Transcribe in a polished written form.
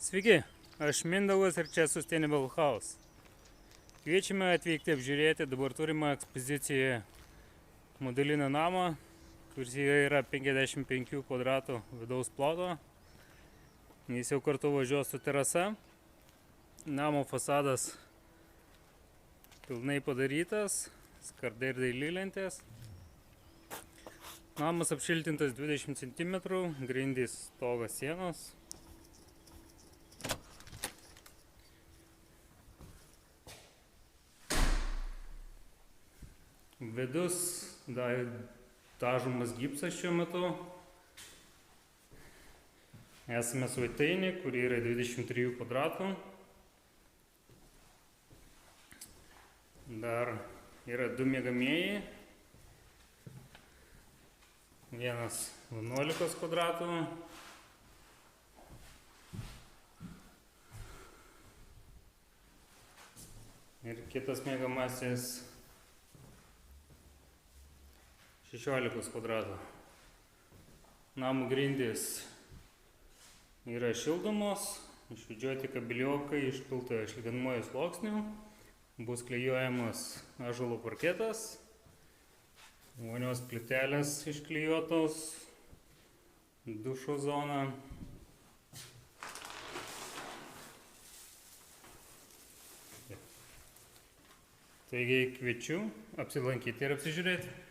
Sveiki, aš Mindaugas ir čia Sustainable House. Kviečiame atvykti apžiūrėti dabar turimą ekspoziciją modelinio namą, kuris yra 55 kvadratų vidaus ploto. Jis jau kartu važiuos su terasa. Namo fasadas pilnai padarytas, skardai ir dailylentės. Namas apšiltintas 20 cm, grindys, stogas, sienos. Vidus dažomas gipsas šiuo metu. Esame svetainė, kuri yra 23 kvadratų. Dar yra 2 miegamieji. Vienas 11 kvadratų. Ir kitas miegamasis 16 kvadratų. Namų grindys yra šildomos, išvedžioti kabeliokai, išpilta išlygamuoju sluoksniu, bus klijuojamas ąžuolo parketas, vonios plytelės išklijuotos, dušo zona. Taigi kviečiu apsilankyti ir apsižiūrėti.